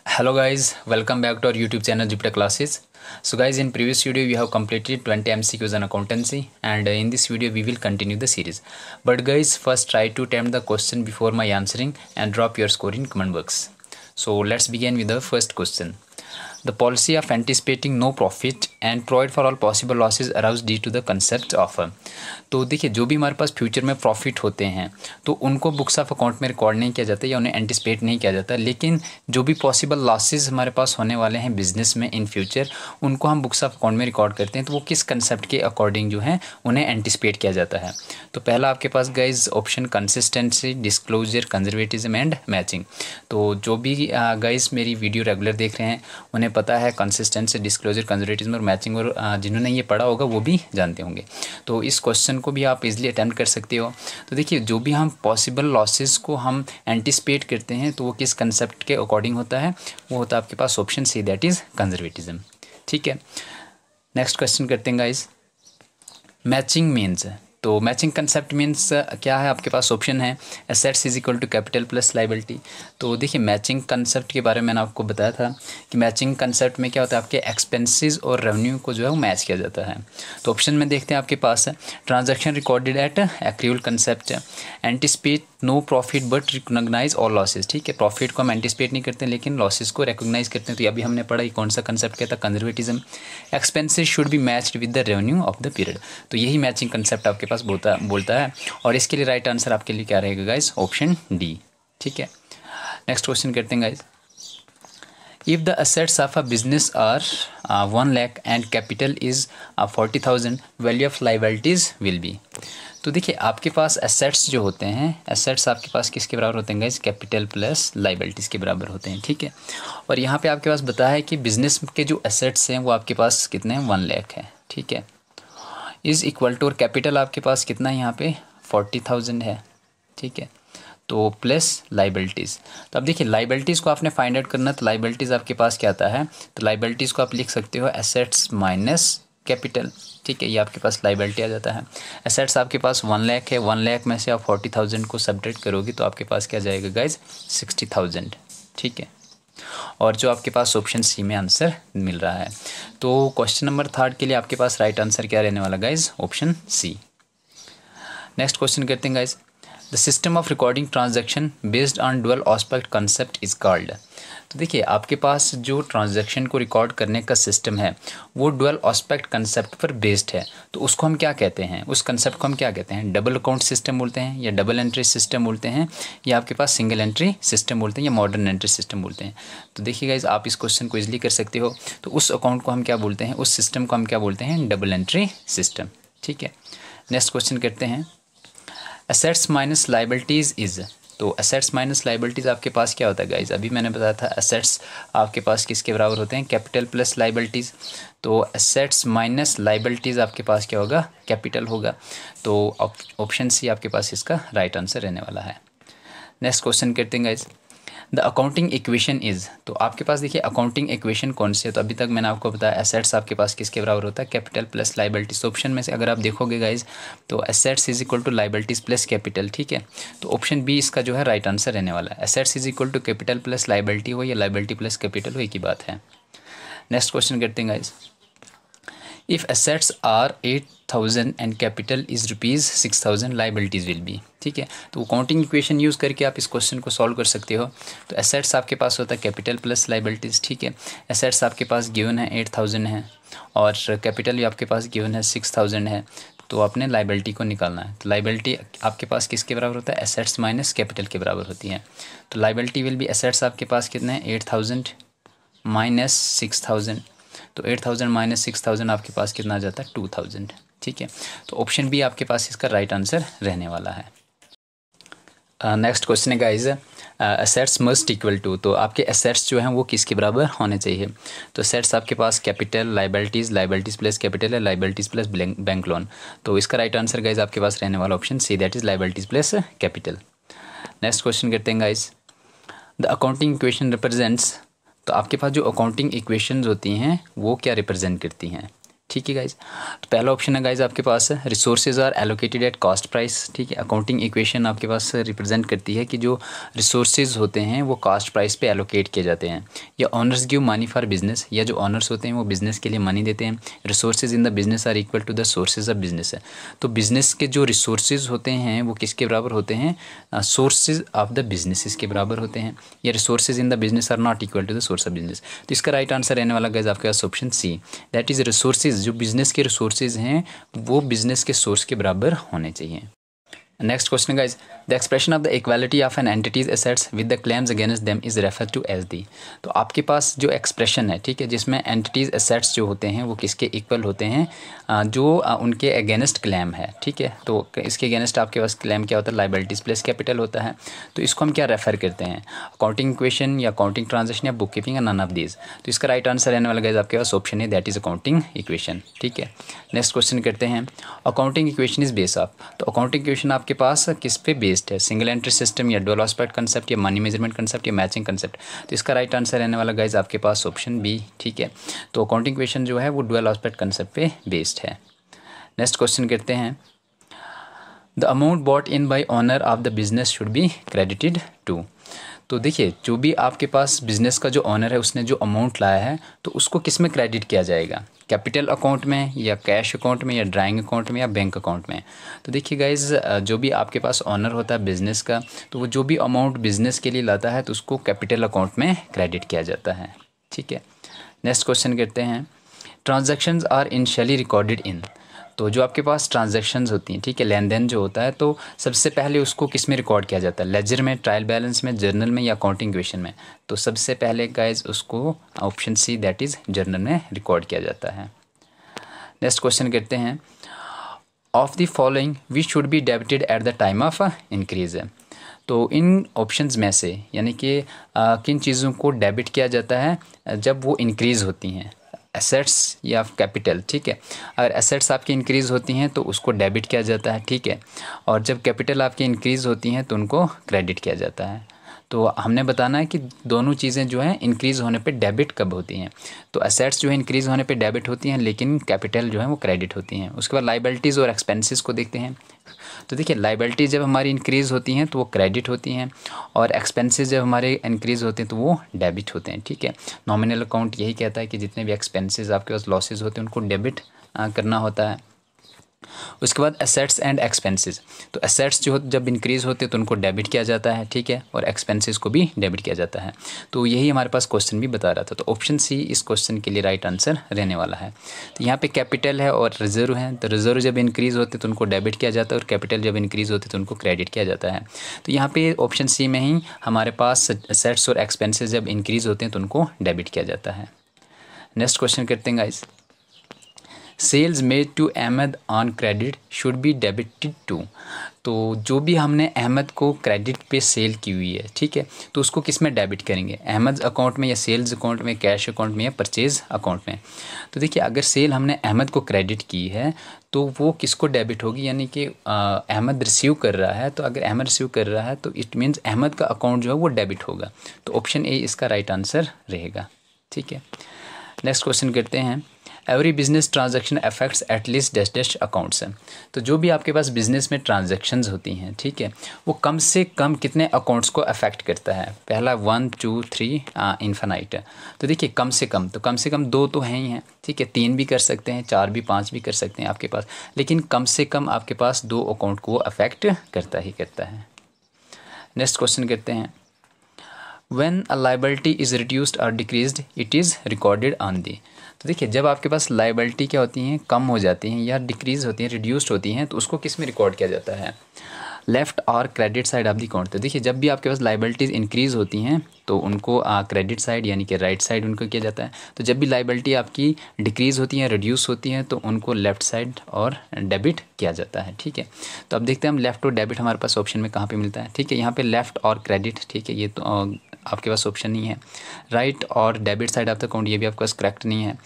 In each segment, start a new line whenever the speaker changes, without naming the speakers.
Hello guys, welcome back to our YouTube channel Jupiter Classes. So guys, in previous video we have completed 20 MCQs on accountancy, and in this video we will continue the series. But guys, first try to attempt the question before my answering and drop your score in comment box. So let's begin with the first question. The policy of anticipating no profit and provide for all possible losses aroused due to the concept of। तो देखिए, जो भी हमारे पास future में profit होते हैं तो उनको बुक्स ऑफ अकाउंट में रिकॉर्ड नहीं किया जाता या उन्हें एंटिसिपेट नहीं किया जाता, लेकिन जो भी पॉसिबल लॉसेस हमारे पास होने वाले हैं बिजनेस में इन फ्यूचर उनको हम बुक्स ऑफ अकाउंट में रिकॉर्ड करते हैं। तो वो किस कंसेप्ट के अकॉर्डिंग जो है उन्हें एंटिसिपेट किया जाता है। तो पहला आपके पास guys option consistency, disclosure, conservatism and matching. तो जो भी गाइज मेरी वीडियो रेगुलर देख रहे हैं उन्हें पता है कंसिस्टेंसी, डिस्क्लोजर, कंजर्वेटिज्म और मैचिंग, और जिन्होंने ये पढ़ा होगा वो भी जानते होंगे। तो इस क्वेश्चन को भी आप इजीली अटेम्प्ट कर सकते हो। तो देखिए, जो भी हम पॉसिबल लॉसेस को हम एंटिसिपेट करते हैं तो वो किस कंसेप्ट के अकॉर्डिंग होता है, वो होता है आपके पास option C, that is conservatism. ठीक है, नेक्स्ट क्वेश्चन करते हैं गाइज। मैचिंग मीन्स, तो मैचिंग कंसेप्ट मीन्स क्या है आपके पास ऑप्शन है assets is equal to capital plus liability. तो देखिए, मैचिंग कंसेप्ट के बारे में मैंने आपको बताया था कि मैचिंग कंसेप्ट में क्या होता है, आपके एक्सपेंसेस और रेवेन्यू को जो है वो मैच किया जाता है। तो ऑप्शन में देखते हैं आपके पास है transaction recorded at accrual concept, anticipate no profit but recognise all losses. ठीक है, प्रॉफिट को हम एंटिसिपेट नहीं करते लेकिन लॉसेज को रिकॉग्नाइज करते हैं। तो अभी हमने पढ़ा ये कौन सा कंसेप्ट क्या था, conservatism. Expenses should be matched with the revenue of the period. तो यही मैचिंग कंसेप्ट आपके पास बोलता है, और इसके लिए राइट आंसर आपके लिए क्या रहेगा गाइज, ऑप्शन डी। ठीक है, नेक्स्ट क्वेश्चन करते हैं guys. If the assets of a business are 1 lakh and capital is 40,000, value of liabilities will be. तो देखिए, आपके पास एसेट्स जो होते हैं, एसेट्स आपके पास किसके बराबर होते हैं गाइज, कैपिटल प्लस लाइबिलिटीज़ के बराबर होते हैं। ठीक है, और यहाँ पे आपके पास बताया है कि बिजनेस के जो एसेट्स हैं वो आपके पास कितने हैं, 1 लाख है। ठीक है, इज़ इक्वल टू, और कैपिटल आपके पास कितना है यहाँ पे 40,000 है। ठीक है, तो प्लस लाइबिलिटीज़। तो अब देखिए, लाइबिलिटीज़ को आपने फाइंड आउट करना, तो लाइबिलिटीज़ आपके पास क्या आता है, तो लाइबिलिटीज़ को आप लिख सकते हो एसेट्स माइनस कैपिटल। ठीक है, ये आपके पास लाइबिलिटी आ जाता है। एसेट्स आपके पास 1 लाख है, 1 लाख में से आप 40,000 को सब्ट्रैक्ट करोगे तो आपके पास क्या जाएगा गाइज, 60,000। ठीक है, और जो आपके पास ऑप्शन सी में आंसर मिल रहा है। तो क्वेश्चन नंबर 3 के लिए आपके पास राइट आंसर क्या रहने वाला guys, option C. Next question करते हैं guys. The system of recording transaction based on dual aspect concept is called. तो देखिए, आपके पास जो ट्रांजैक्शन को रिकॉर्ड करने का सिस्टम है वो डुअल ऑस्पेक्ट कंसेप्ट पर बेस्ड है। तो उसको हम क्या कहते हैं, उस कंसेप्ट को हम क्या कहते हैं, डबल अकाउंट सिस्टम बोलते हैं, या डबल एंट्री सिस्टम बोलते हैं, या आपके पास सिंगल एंट्री सिस्टम बोलते हैं, या मॉडर्न एंट्री सिस्टम बोलते हैं। तो देखिए गाइज, आप इस क्वेश्चन को इजीली कर सकते हो। तो उस अकाउंट को हम क्या बोलते हैं, उस सिस्टम को हम क्या बोलते हैं, डबल एंट्री सिस्टम। ठीक है, नेक्स्ट क्वेश्चन करते हैं। एसेट्स माइनस लाइबिलिटीज़ इज, तो एसेट्स माइनस लाइबिलिटीज़ आपके पास क्या होता है गाइज, अभी मैंने बताया था एसेट्स आपके पास किसके बराबर होते हैं, कैपिटल प्लस लाइबिलिटीज़। तो एसेट्स माइनस लाइबिलिटीज़ आपके पास क्या होगा, कैपिटल होगा। तो ऑप्शन सी आपके पास इसका राइट आंसर रहने वाला है। नेक्स्ट क्वेश्चन करते हैं guys. The accounting equation is, तो आपके पास देखिए अकाउंटिंग इक्वेशन कौन सी है, तो अभी तक मैंने आपको बताया एसेट्स आपके पास किसके बराबर होता है, कैपिटल प्लस लाइबिलिटीज। ऑप्शन में से अगर आप देखोगे गाइज तो assets is equal to liabilities plus capital. ठीक है, तो ऑप्शन बी इसका जो है राइट आंसर रहने वाला है। Assets is equal to capital plus liability हो या लाइबिलिटी प्लस कैपिटल हो, एक ही बात है। नेक्स्ट क्वेश्चन करते हैं guys. If assets are 8,000 and capital is ₹6,000, liabilities will be. ठीक है, तो काउंटिंग इक्वेशन यूज़ करके आप इस क्वेश्चन को सॉल्व कर सकते हो। तो एसेट्स आपके पास होता है कैपिटल प्लस लाइबिलिटीज़। ठीक है, एसेट्स आपके पास गिवन है 8,000 है और कैपिटल भी आपके पास गिवन है 6,000 है। तो आपने लाइबिलिटी को निकालना है। तो लाइबिलिटी आपके पास किसके बराबर होता है, एसेट्स माइनस कैपिटल के बराबर होती है। तो लाइबिलिटी विल बी, एसेट्स आपके पास कितने हैं 8,000 माइनस 6,000, तो 8,000 माइनस 6,000 आपके पास कितना आ जाता है 2,000। ठीक है, तो ऑप्शन बी आपके पास इसका राइट आंसर रहने वाला है। नेक्स्ट क्वेश्चन है guys, assets must equal to, तो आपके एसेट्स जो हैं वो किसके बराबर होने चाहिए। तो एसेट्स आपके पास capital, liabilities, liabilities plus capital है, लाइबिलिटीज़ प्लस बैंक लोन। तो इसका राइट आंसर गाइज आपके पास रहने वाला option C, that is liabilities plus capital. Next question करते हैं guys. The accounting equation represents, तो आपके पास जो अकाउंटिंग इक्वेशंस होती हैं वो क्या रिप्रेजेंट करती हैं, ठीक है गाइज। तो पहला ऑप्शन है गाइज आपके पास है resources are allocated at cost price. ठीक है, अकाउंटिंग इक्वेशन आपके पास रिप्रेजेंट करती है कि जो रिसोर्सेज होते हैं वो कॉस्ट प्राइस पे एलोकेट किए जाते हैं। या honours give money for business, या जो ऑनर्स होते हैं वो बिजनेस के लिए मनी देते हैं। Resources in the business are equal to the sources of business है। तो बिजनेस के जो रिसोर्सेज होते हैं वो किसके बराबर होते हैं, सोर्सेज ऑफ द बिजनेसेस के बराबर होते हैं। या resources in the business are not equal to the source of business. तो इसका राइट आंसर रहने वाला गाइज आपके पास option C, that is resources, जो बिजनेस के रिसोर्सेज हैं वो बिजनेस के सोर्स के बराबर होने चाहिए। Next question guys, the expression of the equality of an entities assets with the claims against them is refer to as D. तो आपके पास जो एक्सप्रेशन है, ठीक है, जिसमें एंटिटीज एसेट्स जो होते हैं वो किसके इक्वल होते हैं, जो उनके अगेंस्ट क्लेम है। ठीक है, तो इसके अगेंस्ट आपके पास क्लेम क्या होता है, लाइबिलिटीज प्लस कैपिटल होता है। तो इसको हम क्या रेफर करते हैं, अकाउंटिंग इक्वेशन या अकाउंटिंग ट्रांजेक्शन या बुक कीपिंग या नन ऑफ दीज। तो इसका राइट आंसर रहने वाला गाइज आपके पास ऑप्शन है, दैट इज अकाउंटिंग इक्वेशन। ठीक है, नेक्स्ट क्वेश्चन करते हैं, accounting equation is base of. तो अकाउंटिंग इक्वेशन आपके पास किस पे बेस्ड है, सिंगल एंट्री सिस्टम या डुअल एस्पेक्ट कंसेप्ट या मनी मेजरमेंट कंसेप्ट या मैचिंग कंसेप्ट। तो इसका राइट आंसर रहने वाला गाइज आपके पास ऑप्शन बी। ठीक है, तो अकाउंटिंग इक्वेशन जो है वो डुअल एस्पेक्ट कंसेप्ट पे बेस्ड है। नेक्स्ट क्वेश्चन करते हैं, the amount bought in by owner of the business should be credited to. तो देखिए, जो भी आपके पास बिजनेस का जो ऑनर है उसने जो अमाउंट लाया है तो उसको किस में क्रेडिट किया जाएगा, कैपिटल अकाउंट में या कैश अकाउंट में या ड्राइंग अकाउंट में या बैंक अकाउंट में। तो देखिए गाइज, जो भी आपके पास ऑनर होता है बिज़नेस का, तो वो जो भी अमाउंट बिज़नेस के लिए लाता है तो उसको कैपिटल अकाउंट में क्रेडिट किया जाता है। ठीक है, नेक्स्ट क्वेश्चन करते हैं, transactions are initially recorded in. तो जो आपके पास ट्रांजैक्शंस होती हैं, ठीक है, लेन देन जो होता है, तो सबसे पहले उसको किस में रिकॉर्ड किया जाता है, लेजर में, ट्रायल बैलेंस में, जर्नल में या अकाउंटिंग इक्वेशन में। तो सबसे पहले गाइज उसको option C that is journal में रिकॉर्ड किया जाता है। नेक्स्ट क्वेश्चन करते हैं, of the following which should be debited at the time of increase. तो इन ऑप्शंस में से यानी कि किन चीज़ों को डेबिट किया जाता है जब वो इंक्रीज़ होती हैं, एसेट्स या कैपिटल। ठीक है, अगर एसेट्स आपकी इंक्रीज़ होती हैं तो उसको डेबिट किया जाता है। ठीक है, और जब कैपिटल आपकी इंक्रीज़ होती हैं तो उनको क्रेडिट किया जाता है। तो हमने बताना है कि दोनों चीज़ें जो हैं इंक्रीज़ होने पे डेबिट कब होती हैं। तो एसेट्स जो है इंक्रीज़ होने पे डेबिट होती हैं, लेकिन कैपिटल जो है वो क्रेडिट होती हैं। उसके बाद लाइबिलिटीज़ और एक्सपेंसेस को देखते हैं। तो देखिए, लाइबिलिटीज़ जब हमारी इंक्रीज़ होती हैं तो वो क्रेडिट होती हैं, और एक्सपेंसेस जब हमारे इंक्रीज़ होते हैं तो वो डेबिट होते हैं। ठीक है, नॉमिनल अकाउंट यही कहता है कि जितने भी एक्सपेंसेस आपके पास लॉसेज होते हैं उनको डेबिट करना होता है। उसके बाद एसेट्स एंड एक्सपेंसेस, तो एसेट्स जो जब इंक्रीज़ होते हैं तो उनको डेबिट किया जाता है। ठीक है, और एक्सपेंसेस को भी डेबिट किया जाता है। तो यही हमारे पास क्वेश्चन भी बता रहा था। तो ऑप्शन सी इस क्वेश्चन के लिए राइट आंसर रहने वाला है। तो यहाँ पे कैपिटल है और रिजर्व है, तो रिजर्व जब इंक्रीज़ होते तो उनको डेबिट किया जाता है और कैपिटल जब इंक्रीज़ होते तो उनको क्रेडिट किया जाता है। तो यहाँ पे ऑप्शन सी में ही हमारे पास एसेट्स और एक्सपेंसेस जब इंक्रीज़ होते हैं तो उनको डेबिट किया जाता है। नेक्स्ट क्वेश्चन करते हैं guys, sales made to Ahmed on credit should be debited to. तो जो भी हमने अहमद को क्रेडिट पे सेल की हुई है, ठीक है, तो उसको किस में डेबिट करेंगे, अहमद अकाउंट में या सेल्स अकाउंट में, कैश अकाउंट में या परचेज़ अकाउंट में। तो देखिए, अगर सेल हमने अहमद को क्रेडिट की है तो वो किसको डेबिट होगी, यानी कि अहमद रिसीव कर रहा है। तो अगर अहमद रिसीव कर रहा है तो इट मीन्स अहमद का अकाउंट जो है वो डेबिट होगा। तो ऑप्शन ए इसका राइट आंसर रहेगा। ठीक है, नेक्स्ट क्वेश्चन करते हैं, every business transaction affects at least dash dash accounts हैं। तो जो भी आपके पास बिजनेस में ट्रांजैक्शंस होती हैं, ठीक है, वो कम से कम कितने अकाउंट्स को अफेक्ट करता है। पहला 1 2 3 इन्फिनाइट है। तो देखिए, कम से कम 2 तो हैं ही हैं, ठीक है, 3 भी कर सकते हैं, 4 भी, 5 भी कर सकते हैं आपके पास, लेकिन कम से कम आपके पास 2 अकाउंट को अफेक्ट करता ही करता है। नेक्स्ट क्वेश्चन करते हैं, When a liability is reduced or decreased, it is recorded on the। तो देखिए, जब आपके पास लाइबिलिटी क्या होती हैं, कम हो जाती हैं या डिक्रीज़ होती हैं, रिड्यूस्ड होती हैं, तो उसको किस में रिकॉर्ड किया जाता है, लेफ़्ट और credit side of the account. तो देखिए, जब भी आपके पास लाइबिलिटीज़ इंक्रीज़ होती हैं तो उनको क्रेडिट साइड यानी कि राइट साइड उनको किया जाता है। तो जब भी लाइबिलिटी आपकी डिक्रीज़ होती हैं, रिड्यूस होती हैं, तो उनको लेफ़्ट साइड और डेबिट किया जाता है। ठीक है, तो अब देखते हैं हम लेफ़्ट और डेबिट हमारे पास ऑप्शन में कहाँ पे मिलता है। ठीक है, यहाँ पे लेफ़्ट और क्रेडिट, ठीक है, ये तो आपके पास ऑप्शन नहीं है। राइट और debit side of the account, ये भी आपके पास करेक्ट नहीं है।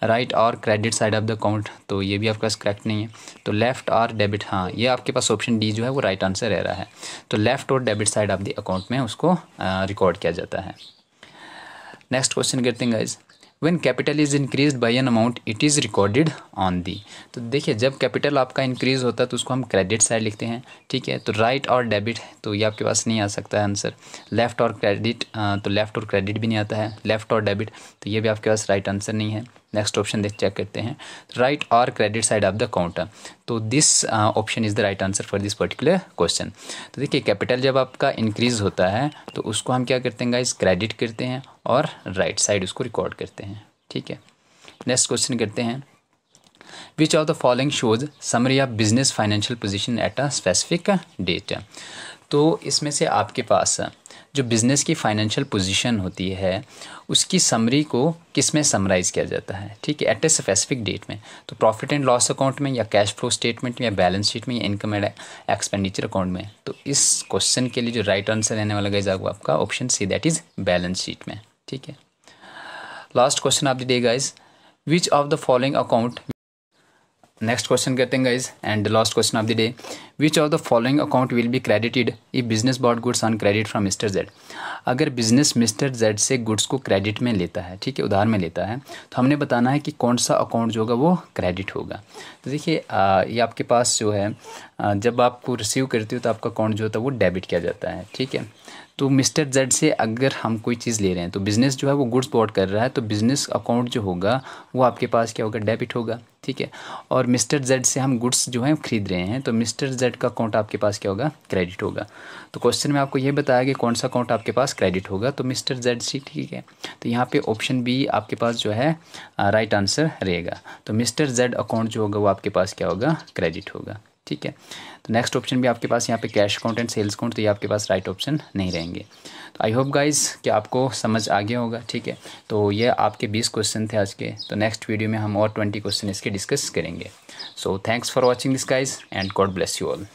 राइट और credit side of the account, तो ये भी आपके पास करेक्ट नहीं है। तो लेफ़्ट और डेबिट, हाँ, ये आपके पास ऑप्शन डी जो है वो राइट आंसर रह रहा है। तो लेफ़्ट और debit side of the account में उसको रिकॉर्ड किया जाता है। नेक्स्ट क्वेश्चन करते हैं guys, when capital is increase by an amount it is recorded on the. तो देखिए जब कैपिटल आपका इंक्रीज़ होता है तो उसको हम क्रेडिट साइड लिखते हैं, ठीक है। तो राइट और डेबिट तो ये आपके पास नहीं आ सकता है आंसर। लेफ़्ट और क्रेडिट तो लेफ़्ट और क्रेडिट भी नहीं आता है, लेफ़्ट और डेबिट तो ये भी आपके पास राइट आंसर नहीं है। नेक्स्ट ऑप्शन चेक करते हैं, राइट और credit side of the account. तो this option is the right answer for this particular question. तो देखिए कैपिटल जब आपका इंक्रीज़ होता है तो उसको हम क्या करते हैं गाइस, क्रेडिट करते हैं और राइट साइड उसको रिकॉर्ड करते हैं, ठीक है। नेक्स्ट क्वेश्चन करते हैं, which of the following shows summary of business financial position at a specific date. तो इसमें से आपके पास जो बिज़नेस की फाइनेंशियल पोजीशन होती है उसकी समरी को किस में समराइज़ किया जाता है, ठीक है, एट ए स्पेसिफिक डेट में। तो प्रॉफिट एंड लॉस अकाउंट में या कैश फ्लो स्टेटमेंट में या बैलेंस शीट में या इनकम एंड एक्सपेंडिचर अकाउंट में। तो इस क्वेश्चन के लिए जो राइट आंसर रहने वाला गाइस आपका option C, that is balance sheet में, ठीक है। Last question of the day guys, which of the following account, next question करते हैं guys and last question of the day, which of the following account will be credited if business bought goods on credit from mister Z. अगर business mister Z से goods को credit में लेता है, ठीक है, उधार में लेता है, तो हमने बताना है कि कौन सा अकाउंट जो होगा वो क्रेडिट होगा। तो देखिए ये आपके पास जो है जब आपको रिसीव करती हो तो आपका अकाउंट जो होता है वो डेबिट किया जाता है, ठीक है। तो मिस्टर जेड से अगर हम कोई चीज़ ले रहे हैं तो बिज़नेस जो है वो गुड्स बॉट कर रहा है तो बिज़नेस अकाउंट जो होगा वो आपके पास क्या होगा, डेबिट होगा, ठीक है। और मिस्टर जेड से हम गुड्स जो हैं खरीद रहे हैं तो मिस्टर जेड का अकाउंट आपके पास क्या होगा, क्रेडिट होगा। तो क्वेश्चन में आपको ये बताया कि कौन सा अकाउंट आपके पास क्रेडिट होगा, तो मिस्टर जेड सी, ठीक है। तो यहाँ पे ऑप्शन बी आपके पास जो है राइट आंसर रहेगा। तो मिस्टर जेड अकाउंट जो होगा वो आपके पास क्या होगा, क्रेडिट होगा, ठीक है। तो नेक्स्ट ऑप्शन भी आपके पास यहाँ पे cash account and sales account, तो ये आपके पास राइट ऑप्शन नहीं रहेंगे। तो आई होप गाइज कि आपको समझ आ गया होगा, ठीक है। तो ये आपके 20 क्वेश्चन थे आज के। तो नेक्स्ट वीडियो में हम और 20 क्वेश्चन इसके डिस्कस करेंगे। So thanks for watching this guys and God bless you all.